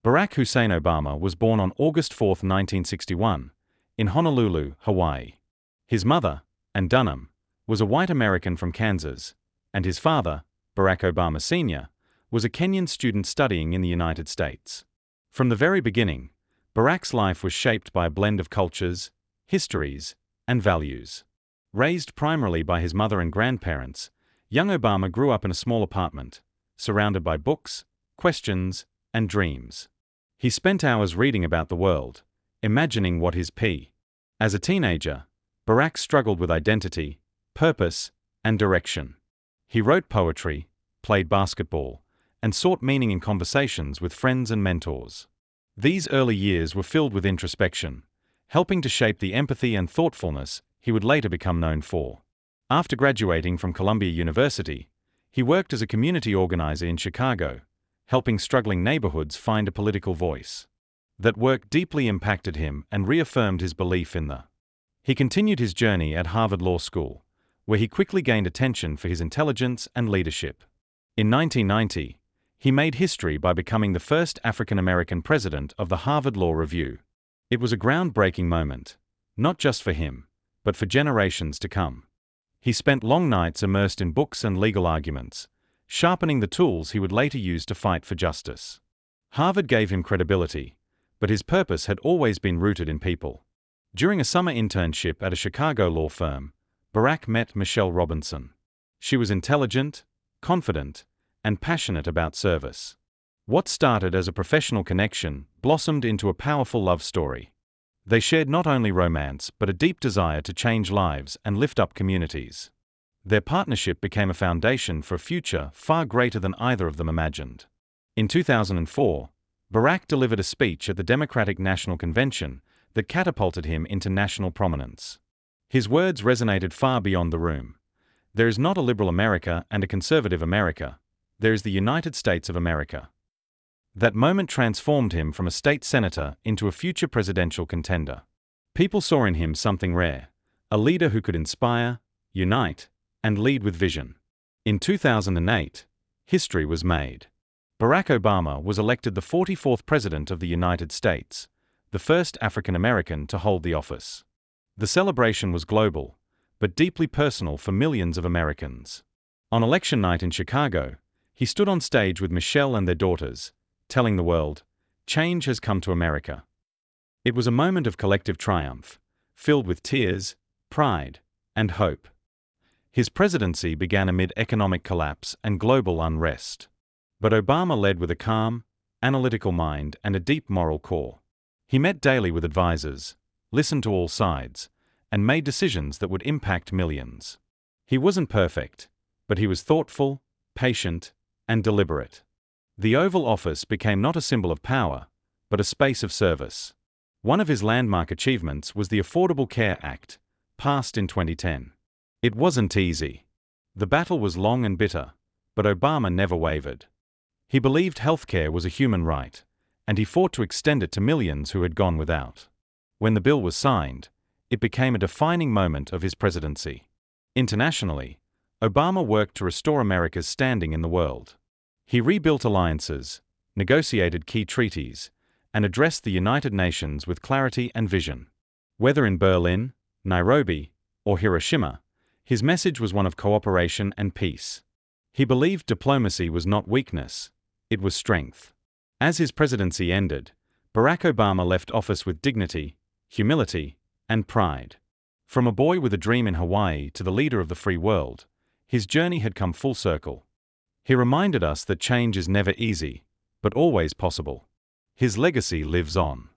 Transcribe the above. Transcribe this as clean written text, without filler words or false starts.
Barack Hussein Obama was born on August 4, 1961, in Honolulu, Hawaii. His mother, Ann Dunham, was a white American from Kansas, and his father, Barack Obama Sr., was a Kenyan student studying in the United States. From the very beginning, Barack's life was shaped by a blend of cultures, histories, and values. Raised primarily by his mother and grandparents, young Obama grew up in a small apartment, surrounded by books, questions, and dreams. He spent hours reading about the world, imagining what his P. As a teenager, Barack struggled with identity, purpose, and direction. He wrote poetry, played basketball, and sought meaning in conversations with friends and mentors. These early years were filled with introspection, helping to shape the empathy and thoughtfulness he would later become known for. After graduating from Columbia University, he worked as a community organizer in Chicago, helping struggling neighborhoods find a political voice. That work deeply impacted him and reaffirmed his belief in the. He continued his journey at Harvard Law School, where he quickly gained attention for his intelligence and leadership. In 1990, he made history by becoming the first African American president of the Harvard Law Review. It was a groundbreaking moment, not just for him, but for generations to come. He spent long nights immersed in books and legal arguments, sharpening the tools he would later use to fight for justice. Harvard gave him credibility, but his purpose had always been rooted in people. During a summer internship at a Chicago law firm, Barack met Michelle Robinson. She was intelligent, confident, and passionate about service. What started as a professional connection blossomed into a powerful love story. They shared not only romance but a deep desire to change lives and lift up communities. Their partnership became a foundation for a future far greater than either of them imagined. In 2004, Barack delivered a speech at the Democratic National Convention that catapulted him into national prominence. His words resonated far beyond the room. There is not a liberal America and a conservative America. There is the United States of America. That moment transformed him from a state senator into a future presidential contender. People saw in him something rare, a leader who could inspire, unite, and lead with vision. In 2008, history was made. Barack Obama was elected the 44th President of the United States, the first African American to hold the office. The celebration was global, but deeply personal for millions of Americans. On election night in Chicago, he stood on stage with Michelle and their daughters, telling the world, "Change has come to America." It was a moment of collective triumph, filled with tears, pride, and hope. His presidency began amid economic collapse and global unrest. But Obama led with a calm, analytical mind and a deep moral core. He met daily with advisors, listened to all sides, and made decisions that would impact millions. He wasn't perfect, but he was thoughtful, patient, and deliberate. The Oval Office became not a symbol of power, but a space of service. One of his landmark achievements was the Affordable Care Act, passed in 2010. It wasn't easy. The battle was long and bitter, but Obama never wavered. He believed healthcare was a human right, and he fought to extend it to millions who had gone without. When the bill was signed, it became a defining moment of his presidency. Internationally, Obama worked to restore America's standing in the world. He rebuilt alliances, negotiated key treaties, and addressed the United Nations with clarity and vision. Whether in Berlin, Nairobi, or Hiroshima, his message was one of cooperation and peace. He believed diplomacy was not weakness, it was strength. As his presidency ended, Barack Obama left office with dignity, humility, and pride. From a boy with a dream in Hawaii to the leader of the free world, his journey had come full circle. He reminded us that change is never easy, but always possible. His legacy lives on.